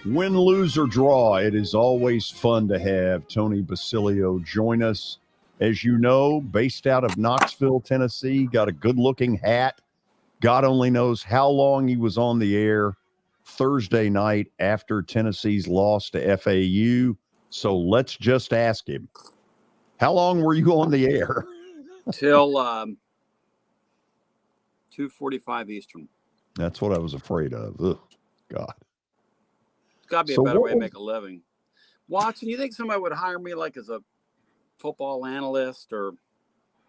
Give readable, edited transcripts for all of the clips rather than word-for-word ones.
Win, lose, or draw, it is always fun to have Tony Basilio join us. As you know, based out of Knoxville, Tennessee, got a good-looking hat. God only knows how long he was on the air Thursday night after Tennessee's loss to FAU. So let's just ask him, how long were you on the air? Till 2:45 Eastern. That's what I was afraid of. Ugh, God. It's got to be a better way to make a living. Watson, you think somebody would hire me like as a football analyst, or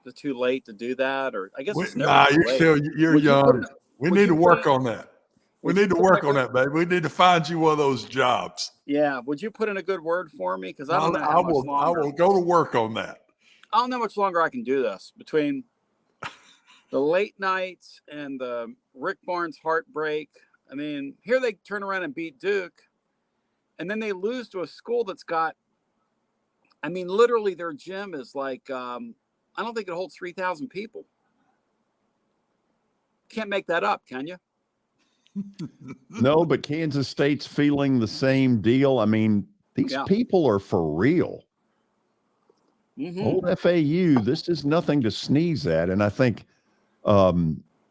is it too late to do that? Or I guess it's never too late. You're young. We need to work on that. We need to work on that, baby. We need to find you one of those jobs. Yeah. Would you put in a good word for me? Because I don't know how much longer. I will go to work on that. I don't know how much longer I can do this between the late nights and the Rick Barnes heartbreak. I mean, here they turn around and beat Duke, and then they lose to a school that's got, I mean, literally their gym is like, I don't think it holds 3,000 people. Can't make that up, can you? No, but Kansas State's feeling the same deal. I mean, these people are for real. Mm-hmm. Old FAU, this is nothing to sneeze at. And I think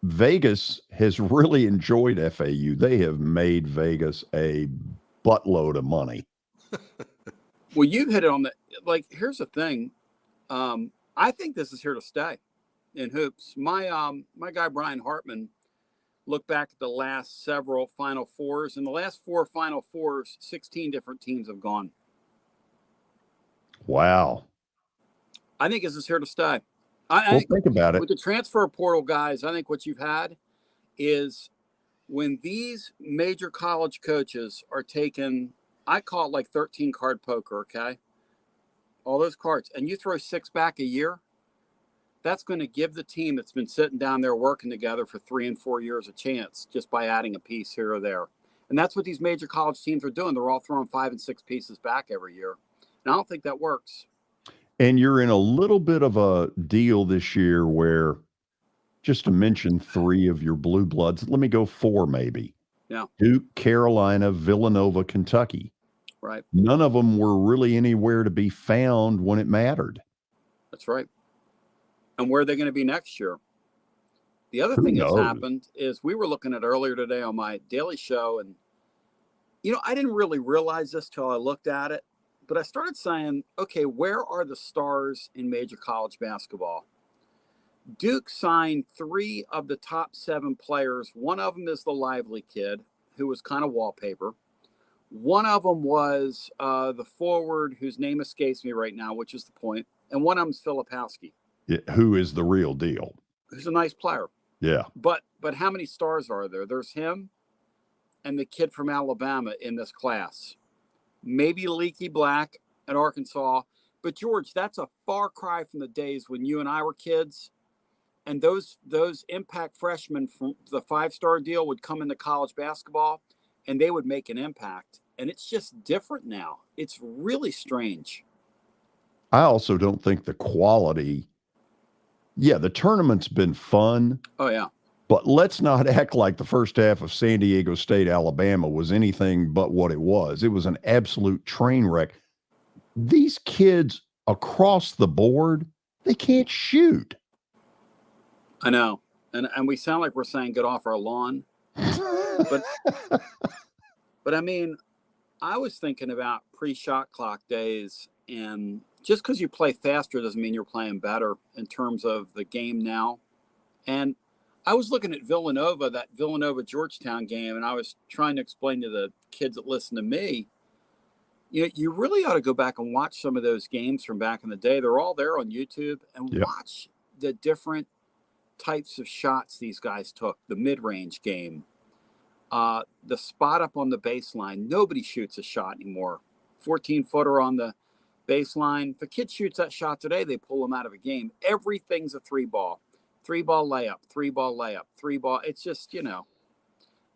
Vegas has really enjoyed FAU. They have made Vegas a buttload of money. Well, you hit it on the, like, here's the thing. I think this is here to stay in hoops. My guy, Brian Hartman, looked back at the last several Final Fours. In the last 4 Final Fours, 16 different teams have gone. Wow. I think this is here to stay. Think about it. With the transfer portal guys, I think what you've had is when these major college coaches are taking, I call it like 13 card poker, okay? All those cards. And you throw 6 back a year, that's going to give the team that's been sitting down there working together for 3 and 4 years a chance just by adding a piece here or there. And that's what these major college teams are doing. They're all throwing 5 and 6 pieces back every year. And I don't think that works. And you're in a little bit of a deal this year where, just to mention 3 of your blue bloods, let me go 4 maybe. Yeah. Duke, Carolina, Villanova, Kentucky. Right. None of them were really anywhere to be found when it mattered. That's right. And where are they going to be next year? The other thing that's happened is we were looking at earlier today on my daily show, and, you know, I didn't really realize this till I looked at it, but I started saying, okay, where are the stars in major college basketball? Duke signed 3 of the top 7 players. One of them is the Lively kid, who was kind of wallpaper. One of them was the forward, whose name escapes me right now, which is the point. And one of them is Filipowski. Yeah, who is the real deal? Who's a nice player. Yeah. But how many stars are there? There's him and the kid from Alabama in this class. Maybe Leaky Black at Arkansas. But, George, that's a far cry from the days when you and I were kids. And those impact freshmen from the 5-star deal would come into college basketball, and they would make an impact. And it's just different now. It's really strange. I also don't think the quality. Yeah, the tournament's been fun. Oh, yeah. But let's not act like the first half of San Diego State, Alabama was anything but what it was. It was an absolute train wreck. These kids across the board, they can't shoot. I know. And we sound like we're saying get off our lawn. But I mean, I was thinking about pre-shot clock days, and just because you play faster doesn't mean you're playing better in terms of the game now. And I was looking at Villanova, that Villanova-Georgetown game, and I was trying to explain to the kids that listen to me, you really ought to go back and watch some of those games from back in the day. They're all there on YouTube, and watch the different types of shots these guys took. The mid-range game, the spot up on the baseline. Nobody shoots a shot anymore. 14-footer on the baseline. If a kid shoots that shot today, they pull him out of a game. Everything's a 3-ball. 3-ball layup, 3-ball layup, 3-ball. It's just,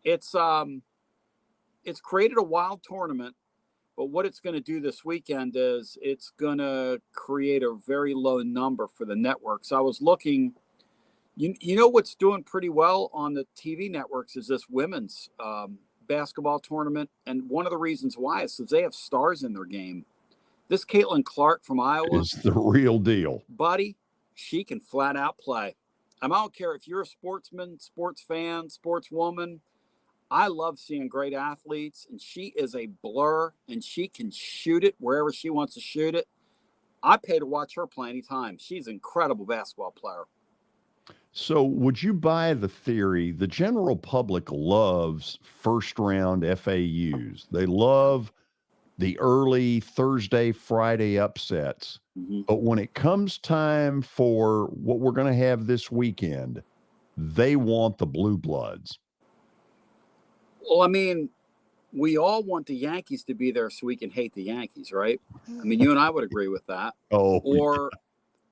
it's created a wild tournament, but what it's going to do this weekend is it's going to create a very low number for the networks. I was looking, you know what's doing pretty well on the TV networks is this women's basketball tournament, and one of the reasons why is because they have stars in their game. This Caitlin Clark from Iowa is the real deal. Buddy, she can flat out play. I don't care if you're a sportsman, sports fan, sportswoman. I love seeing great athletes, and she is a blur, and she can shoot it wherever she wants to shoot it. I pay to watch her play anytime. She's an incredible basketball player. So would you buy the theory the general public loves first-round FAUs? They love the early Thursday, Friday upsets. Mm-hmm. But when it comes time for what we're going to have this weekend, they want the blue bloods. Well, I mean, we all want the Yankees to be there so we can hate the Yankees, right? I mean, you and I would agree with that. Or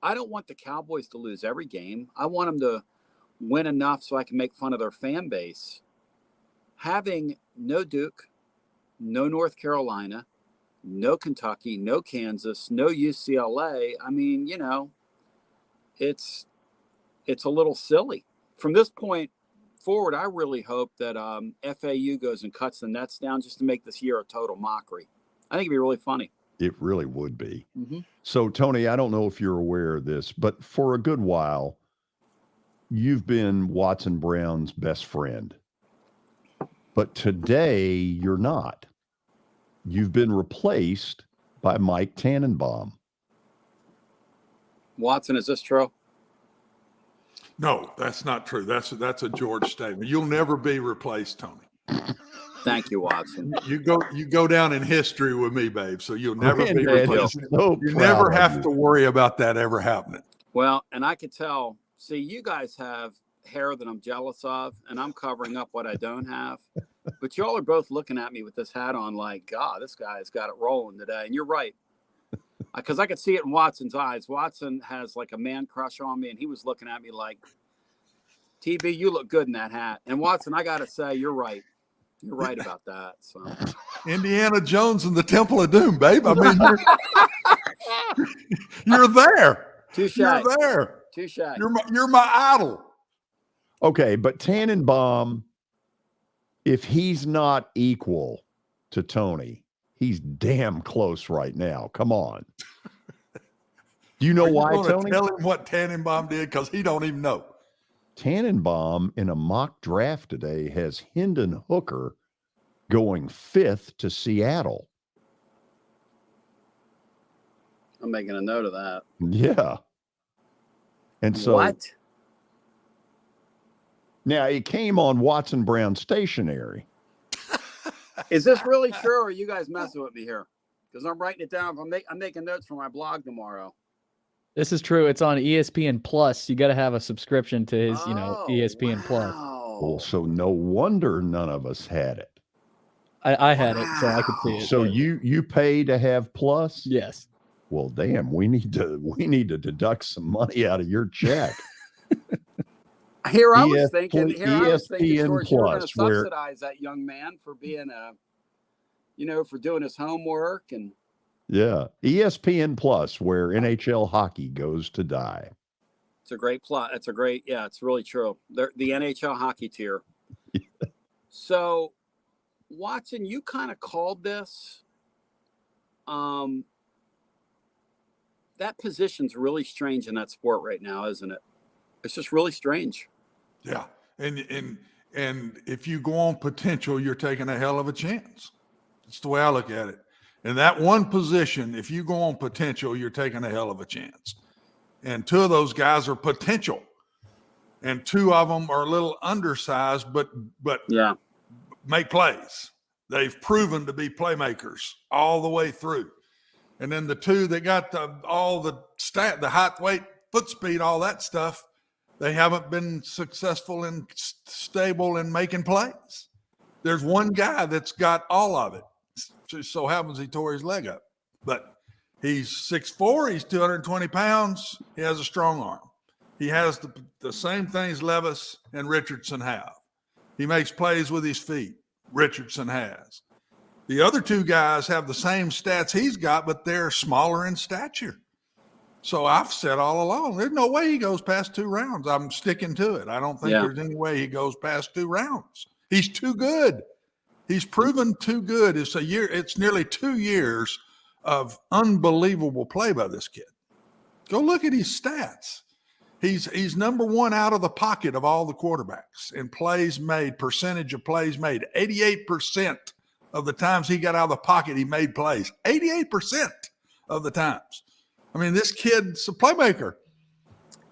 I don't want the Cowboys to lose every game. I want them to win enough so I can make fun of their fan base. Having no Duke, no North Carolina, no Kentucky, no Kansas, no UCLA. I mean, you know, it's a little silly. From this point forward, I really hope that FAU goes and cuts the nets down just to make this year a total mockery. I think it'd be really funny. It really would be. Mm-hmm. So, Tony, I don't know if you're aware of this, but for a good while, you've been Watson Brown's best friend. But today, you're not. You've been replaced by Mike Tannenbaum. Watson, is this true? No, that's not true. That's a George statement. You'll never be replaced, Tony. Thank you, Watson. You go down in history with me, babe. So you'll never be Granddad replaced. is so You proud never of have you. to worry about that ever happening. Well, and I could tell, see, you guys have hair that I'm jealous of, and I'm covering up what I don't have. But y'all are both looking at me with this hat on like, God, this guy's got it rolling today. And you're right. Because I could see it in Watson's eyes. Watson has like a man crush on me, and he was looking at me like, TB, you look good in that hat. And Watson, I got to say, you're right. You're right about that. So Indiana Jones and the Temple of Doom, babe. I mean, you're there. Touche. You're there. Touche. You're my idol. Okay, but Tannenbaum, if he's not equal to Tony, he's damn close right now. Come on. Do you know why, Tony? Tell him what Tannenbaum did because he don't even know. Tannenbaum in a mock draft today has Hendon Hooker going 5th to Seattle. I'm making a note of that. Yeah. And so What? Now it came on Watson Brown stationery. Is this really true, or are you guys messing with me here? Because I'm writing it down. I'm making notes for my blog tomorrow. This is true. It's on ESPN Plus. You got to have a subscription to his, ESPN Plus. Well, so no wonder none of us had it. I had it, so I could see it. So you pay to have Plus? Yes. Well, damn, we need to deduct some money out of your check. Here I was thinking, ESPN George, you were going to Plus, where subsidize that young man for being for doing his homework and. Yeah, ESPN Plus, where NHL hockey goes to die. It's a great plot. It's it's really true. They're the NHL hockey tier. Yeah. So, Watson, you kind of called this. That position's really strange in that sport right now, isn't it? It's just really strange. Yeah, and if you go on potential, you're taking a hell of a chance. That's the way I look at it. In that one position, if you go on potential, you're taking a hell of a chance. And 2 of those guys are potential. And 2 of them are a little undersized, but yeah, make plays. They've proven to be playmakers all the way through. And then the 2 that got the height, weight, foot speed, all that stuff, they haven't been successful and stable in making plays. There's one guy that's got all of it. Just so happens he tore his leg up. But he's 6'4", he's 220 pounds. He has a strong arm. He has the same things Levis and Richardson have. He makes plays with his feet. Richardson has. The other 2 guys have the same stats he's got, but they're smaller in stature. So I've said all along, there's no way he goes past 2 rounds. I'm sticking to it. I don't think there's any way he goes past 2 rounds. He's too good. He's proven too good. It's nearly 2 years of unbelievable play by this kid. Go look at his stats. He's number one out of the pocket of all the quarterbacks in plays made, percentage of plays made. 88% of the times he got out of the pocket, he made plays. 88% of the times. I mean, this kid's a playmaker.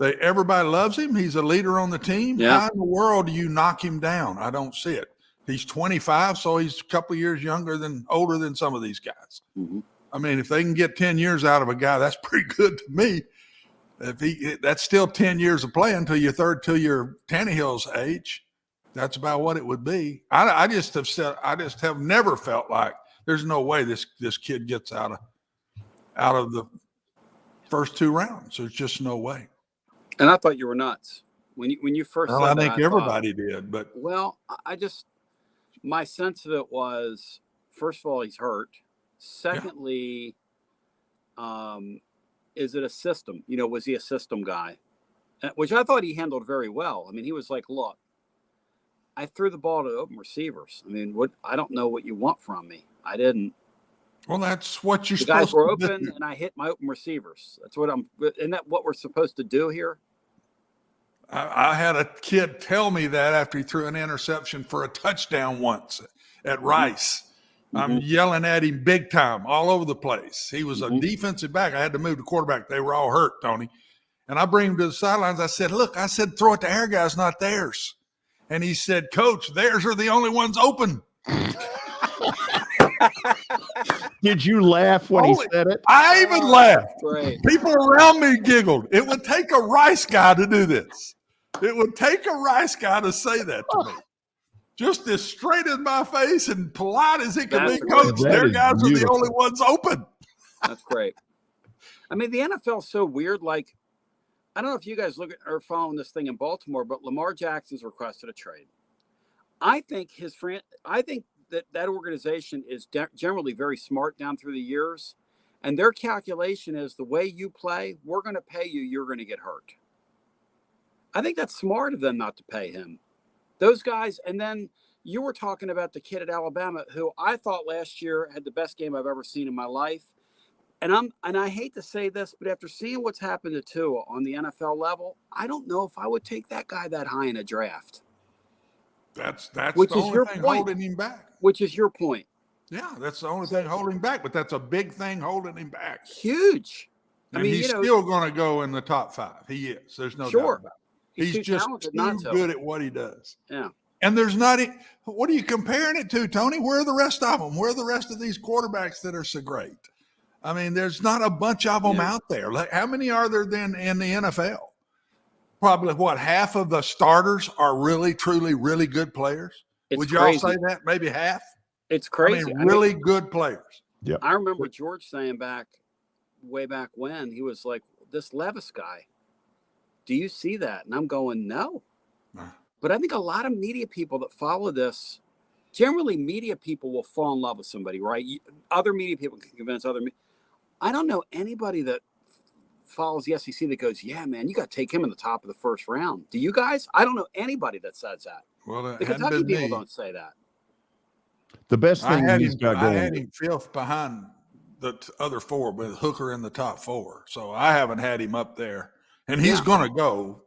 Everybody loves him. He's a leader on the team. Yeah. How in the world do you knock him down? I don't see it. He's 25, so he's a couple of years older than some of these guys. Mm-hmm. I mean, if they can get 10 years out of a guy, that's pretty good to me. That's still 10 years of playing till your Tannehill's age. That's about what it would be. I just have never felt like there's no way this kid gets out of the first 2 rounds. There's just no way. And I thought you were nuts when you first said that. I think everybody did, but my sense of it was, first of all, he's hurt. Secondly, is it a system? Was he a system guy? Which I thought he handled very well. I mean, he was like, look, I threw the ball to open receivers. I mean, I don't know what you want from me. I didn't. Well, that's what you're the supposed guys were to open, do. and I hit my open receivers. Isn't that what we're supposed to do here? I had a kid tell me that after he threw an interception for a touchdown once at Rice. Mm-hmm. I'm yelling at him big time all over the place. He was a defensive back. I had to move the quarterback. They were all hurt, Tony. And I bring him to the sidelines. I said, look, throw it to our guys, not theirs. And he said, Coach, theirs are the only ones open. Did you laugh when he said it? I even laughed. Great. People around me giggled. It would take a Rice guy to do this. It would take a Rice guy to say that to me. Just as straight in my face and polite as it could be, Coach, their guys are the only ones open. That's great. I mean, the NFL is so weird. Like, I don't know if you guys are following this thing in Baltimore, but Lamar Jackson's requested a trade. I think that organization is generally very smart down through the years, and their calculation is the way you play, we're going to pay you, you're going to get hurt. I think that's smart of them not to pay him. Those guys, and then you were talking about the kid at Alabama who I thought last year had the best game I've ever seen in my life. And I hate to say this, but after seeing what's happened to Tua on the NFL level, I don't know if I would take that guy that high in a draft. That's Which the is only your thing point. holding him back. Which is your point. Yeah, that's the only thing holding him back, but that's a big thing holding him back. Huge. And he's still going to go in the top 5. He is. There's no doubt about it. He's just too good at what he does. Yeah. And what are you comparing it to, Tony? Where are the rest of them? Where are the rest of these quarterbacks that are so great? I mean, there's not a bunch of them out there. Like, how many are there then in the NFL? Probably half of the starters are really, truly, really good players. Would you all say that? Maybe half? It's crazy. I mean, really good players. Yeah. I remember George saying way back when, he was like, this Levis guy, do you see that? And I'm going, no. But I think a lot of media people that follow this, generally media people will fall in love with somebody, right? Other media people can convince I don't know anybody that follows the SEC that goes, yeah, man, you got to take him in the top of the first round. Do you guys? I don't know anybody that says that. Well, the Kentucky people don't say that. The best thing he's got going. I had him fifth behind the other 4 with Hooker in the top 4. So I haven't had him up there. And he's going to go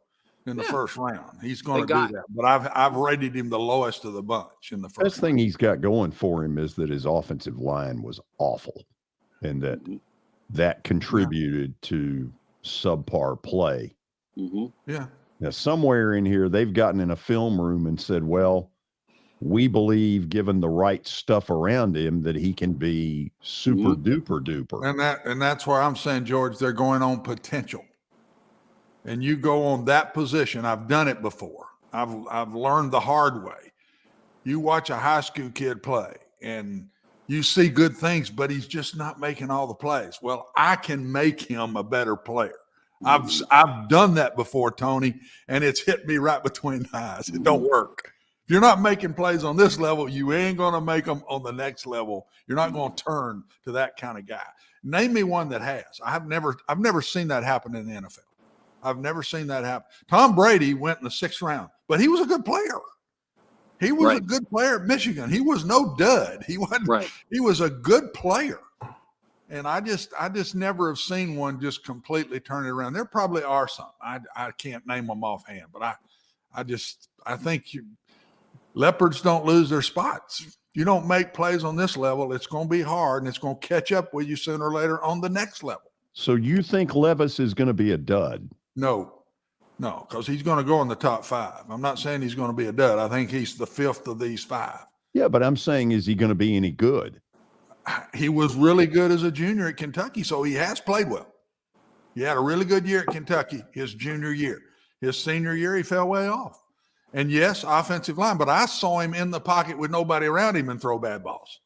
in the first round. He's going to do that. But I've rated him the lowest of the bunch in the first. Best thing he's got going for him is that his offensive line was awful, and that contributed to subpar play. Mm-hmm. Yeah. Now, somewhere in here, they've gotten in a film room and said, well, we believe, given the right stuff around him, that he can be super duper duper. And that's where I'm saying, George, they're going on potential. And you go on that position. I've done it before. I've learned the hard way. You watch a high school kid play and you see good things, but he's just not making all the plays. Well, I can make him a better player. I've done that before, Tony, and it's hit me right between the eyes. It don't work. If you're not making plays on this level, you ain't going to make them on the next level. You're not going to turn to that kind of guy. Name me one that has. I've never seen that happen in the NFL. I've never seen that happen. Tom Brady went in the 6th round, but he was a good player. He was a good player at Michigan. He was no dud. He wasn't. Right. He was a good player. And I just never have seen one just completely turn it around. There probably are some. I can't name them offhand, but I think Leopards don't lose their spots. You don't make plays on this level, it's going to be hard, and it's going to catch up with you sooner or later on the next level. So you think Levis is going to be a dud? No, because he's going to go in the top 5. I'm not saying he's going to be a dud. I think he's the 5th of these 5. Yeah, but I'm saying, is he going to be any good? He was really good as a junior at Kentucky, so he has played well. He had a really good year at Kentucky his junior year. His senior year, he fell way off. And yes, offensive line, but I saw him in the pocket with nobody around him and throw bad balls.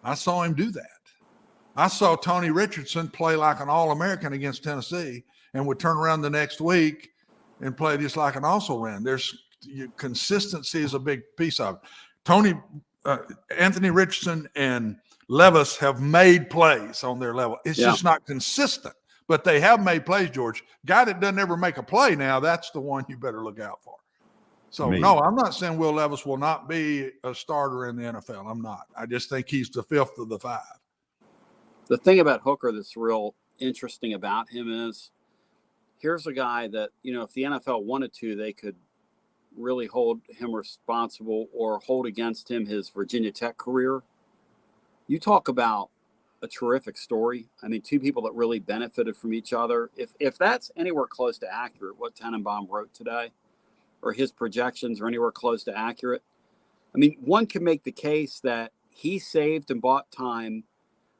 I saw him do that. I saw Tony Richardson play like an All-American against Tennessee and would turn around the next week and play just like an also-ran. Consistency is a big piece of it. Anthony Richardson and Levis have made plays on their level. It's just not consistent, but they have made plays, George. Guy that doesn't ever make a play now, that's the one you better look out for. So, no, I'm not saying Will Levis will not be a starter in the NFL. I'm not. I just think he's the 5th of the 5. The thing about Hooker that's real interesting about him is here's a guy that, if the NFL wanted to, they could really hold him responsible or hold against him his Virginia Tech career. You talk about a terrific story. I mean, 2 people that really benefited from each other. If that's anywhere close to accurate, what Tenenbaum wrote today, or his projections are anywhere close to accurate, I mean, one can make the case that he saved and bought time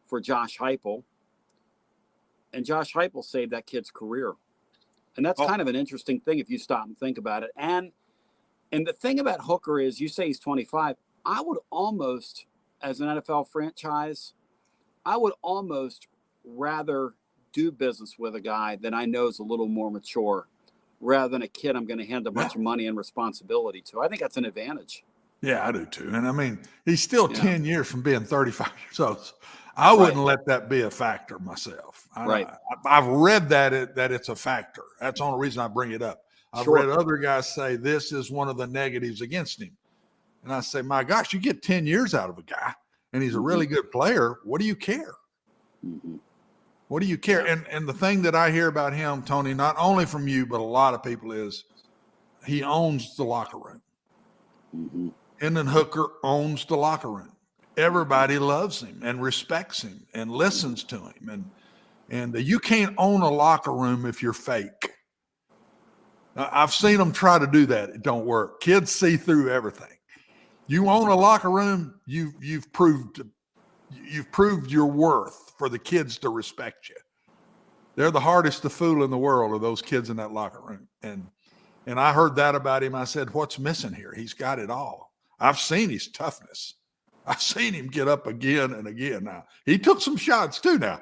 for Josh Heupel, and Josh Heupel saved that kid's career. And that's kind of an interesting thing if you stop and think about it. And the thing about Hooker is, you say he's 25. I would almost, as an NFL franchise, I would almost rather do business with a guy that I know is a little more mature rather than a kid I'm going to hand a bunch of money and responsibility to. I think that's an advantage. Yeah, I do too. And I mean, he's still 10 years from being 35 years old. So I wouldn't let that be a factor myself. I've read that it's a factor. That's the only reason I bring it up. I've read other guys say this is one of the negatives against him. And I say, my gosh, you get 10 years out of a guy and he's a really good player. What do you care? What do you care? And the thing that I hear about him, Tony, not only from you, but a lot of people, is he owns the locker room. Hendon Hooker owns the locker room. Everybody loves him and respects him and listens to him. And you can't own a locker room if you're fake. I've seen them try to do that. It don't work. Kids see through everything. You own a locker room, you've proved your worth for the kids to respect you. They're the hardest to fool in the world, are those kids in that locker room. And I heard that about him. I said, what's missing here? He's got it all. I've seen his toughness. I've seen him get up again and again. Now, he took some shots too now.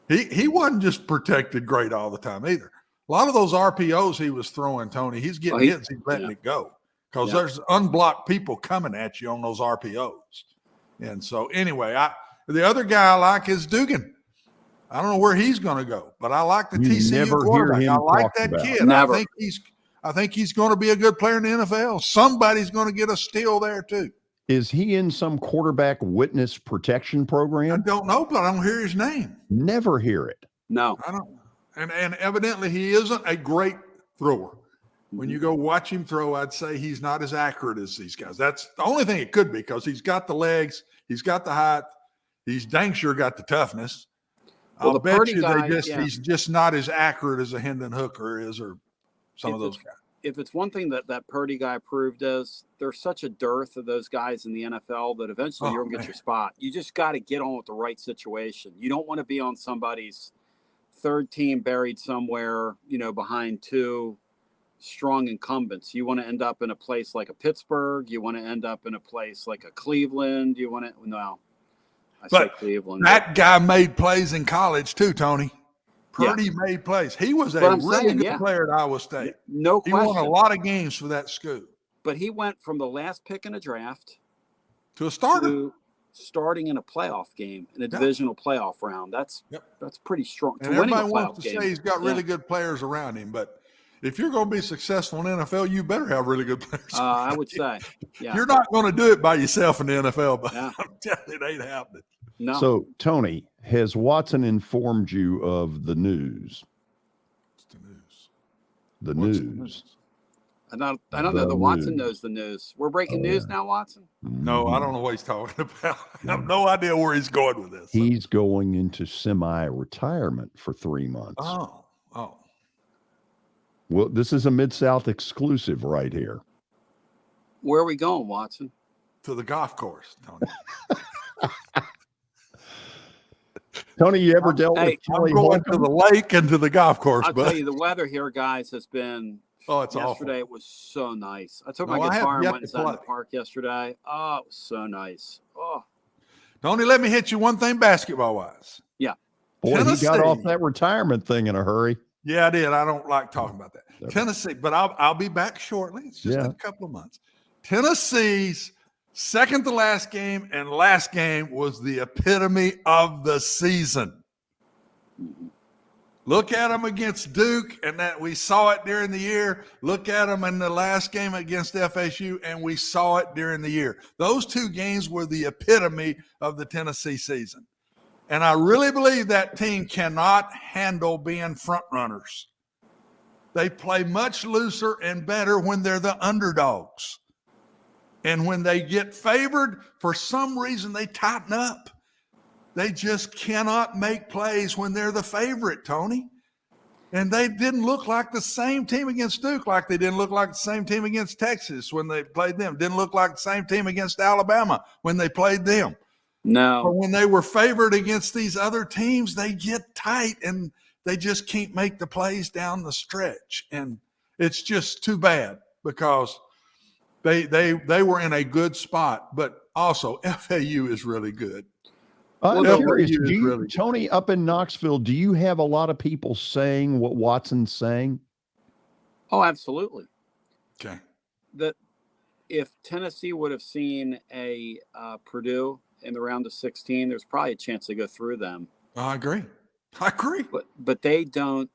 He wasn't just protected great all the time either. A lot of those RPOs he was throwing, Tony, he's getting hits, he's letting it go. Because there's unblocked people coming at you on those RPOs. And so anyway, the other guy I like is Dugan. I don't know where he's going to go, but I like the TCU quarterback. I like that kid. I think he's going to be a good player in the NFL. Somebody's going to get a steal there too. Is he in some quarterback witness protection program? I don't know, but I don't hear his name. Never hear it. No. I don't. And evidently he isn't a great thrower. When you go watch him throw, I'd say he's not as accurate as these guys. That's the only thing it could be, because he's got the legs, he's got the height, he's dang sure got the toughness. I'll bet you he's just not as accurate as a Hendon Hooker is, or some of those guys. If it's one thing that Purdy guy proved is, there's such a dearth of those guys in the NFL that eventually you're going to get your spot. You just got to get on with the right situation. You don't want to be on somebody's third team buried somewhere, behind 2 strong incumbents. You want to end up in a place like a Pittsburgh. You want to end up in a place like a Cleveland. I say Cleveland. That guy made plays in college too, Tony. Purdy made plays. He was a really good player at Iowa State. No question. He won a lot of games for that school. But he went from the last pick in a draft to a starter, to starting in a playoff game, in a divisional playoff round. That's pretty strong. And everybody wants to say he's got really good players around him, but if you're going to be successful in the NFL, you better have really good players. I would say, yeah. You're not going to do it by yourself in the NFL, but Yeah. I'm telling you, it ain't happening. No. So, Tony, has Watson informed you of the news? What's the news? The What's the news. I don't know that Watson knows the news. We're breaking news now, Watson? No, I don't know what he's talking about. I have no idea where he's going with this. He's going into semi-retirement for 3 months. Oh. Well, this is a Mid-South exclusive right here. Where are we going, Watson? To the golf course, Tony. Tony, you ever dealt with I'm Kelly going to Holcomb? the lake and to the golf course, I'll but tell you, the weather here, guys, has been it's yesterday. awful. It was so nice. I took No, my I have guitar and yet went to inside the play. park yesterday. Oh, it was so nice. Oh, Tony, let me hit you one thing basketball-wise. yeah. Boy, he got Tennessee. off that retirement thing in a hurry. Yeah, I did. I don't like talking about that. Okay. Tennessee, but I'll be back shortly. It's just Yeah. in a couple of months. Tennessee's second to last game and last game was the epitome of the season. Look at them against Duke, and that we saw it during the year. Look at them in the last game against FAU, and we saw it during the year. Those two games were the epitome of the Tennessee season. And I really believe that team cannot handle being front runners. They play much looser and better when they're the underdogs. And when they get favored, for some reason, they tighten up. They just cannot make plays when they're the favorite, Tony. And they didn't look like the same team against Duke, like they didn't look like the same team against Texas when they played them. Didn't look like the same team against Alabama when they played them. No. But when they were favored against these other teams, they get tight and they just can't make the plays down the stretch. And it's just too bad because they were in a good spot. But also, FAU is really good. I'm Well, curious, FAU is do you, really good. Tony, up in Knoxville, do you have a lot of people saying what Watson's saying? Oh, absolutely. Okay. That if Tennessee would have seen a Purdue in the round of 16, there's probably a chance they go through them. I agree. But they don't.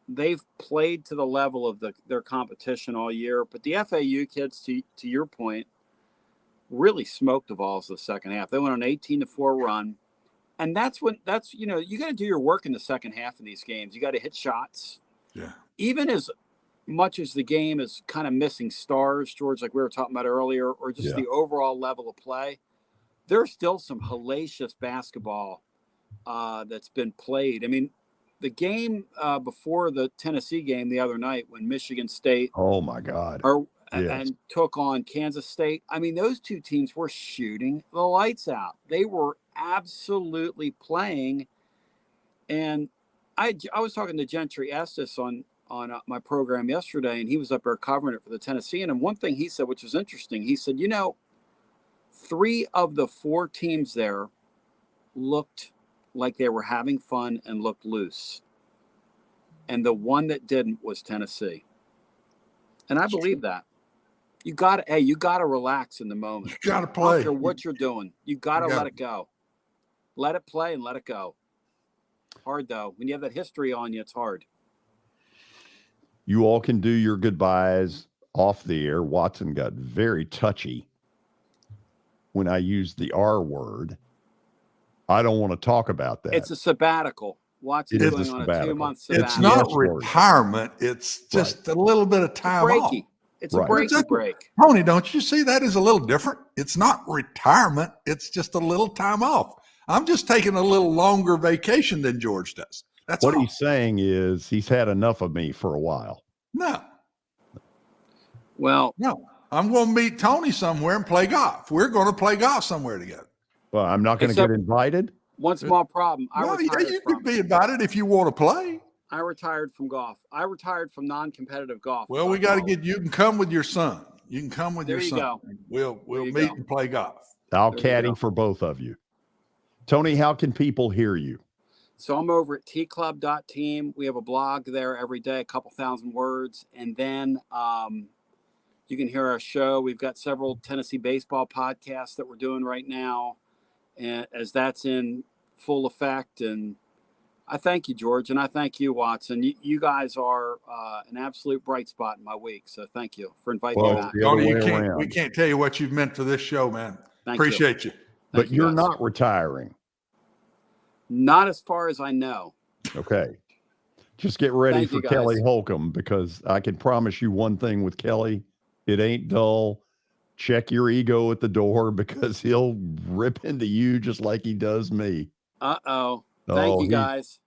They've played to the level of their competition all year. But the FAU kids, to your point, really smoked the Vols the second half. They went on an 18-4 run, and that's you got to do your work in the second half of these games. You got to hit shots. Yeah. Even as much as the game is kind of missing stars, George, like we were talking about earlier, or just the overall level of play, there's still some hellacious basketball that's been played. I mean, the game before the Tennessee game the other night when Michigan State Oh, my God. and took on Kansas State, I mean, those two teams were shooting the lights out. They were absolutely playing. And I was talking to Gentry Estes on my program yesterday, and he was up there covering it for the Tennessean. And one thing he said, which was interesting, he said, 3 of the 4 teams there looked like they were having fun and looked loose. And the one that didn't was Tennessee. And I believe that. You got to relax in the moment. You got to I play. don't care what you're doing. You got to let it go. Let it play and let it go. Hard, though. When you have that history on you, it's hard. You all can do your goodbyes off the air. Watson got very touchy when I used the R word. I don't want to talk about that. It's a sabbatical. Watson's It is going a on a sabbatical. 2-month sabbatical. It's not Yes, retirement. It's just a little bit of time off. It's a Right. breaky break. Tony, don't you see that is a little different? It's not retirement. It's just a little time off. I'm just taking a little longer vacation than George does. That's What all. he's saying is he's had enough of me for a while. No. Well, I'm going to meet Tony somewhere and play golf. We're going to play golf somewhere together. Well, I'm not going to get invited. one small problem. You could be invited if you want to play. I retired from golf. I retired from non-competitive golf. Well, we got to get you can come with your son. You can come with There your you son. go. We'll you meet go. and play golf. I'll There you caddy go. for both of you. Tony, how can people hear you? So I'm over at tclub.team. We have a blog there every day, a couple thousand words. And then you can hear our show. We've got several Tennessee baseball podcasts that we're doing right now, and as that's in full effect. And I thank you, George, and I thank you, Watson. You guys are an absolute bright spot in my week. So thank you for inviting me back. Tony, we can't tell you what you've meant to this show, man. Appreciate you. But you're not retiring. Not as far as I know. Okay. Just get ready for Kelly Holcomb, because I can promise you one thing with Kelly. It ain't dull. Check your ego at the door, because he'll rip into you just like he does me. Uh-oh. Thank you, guys.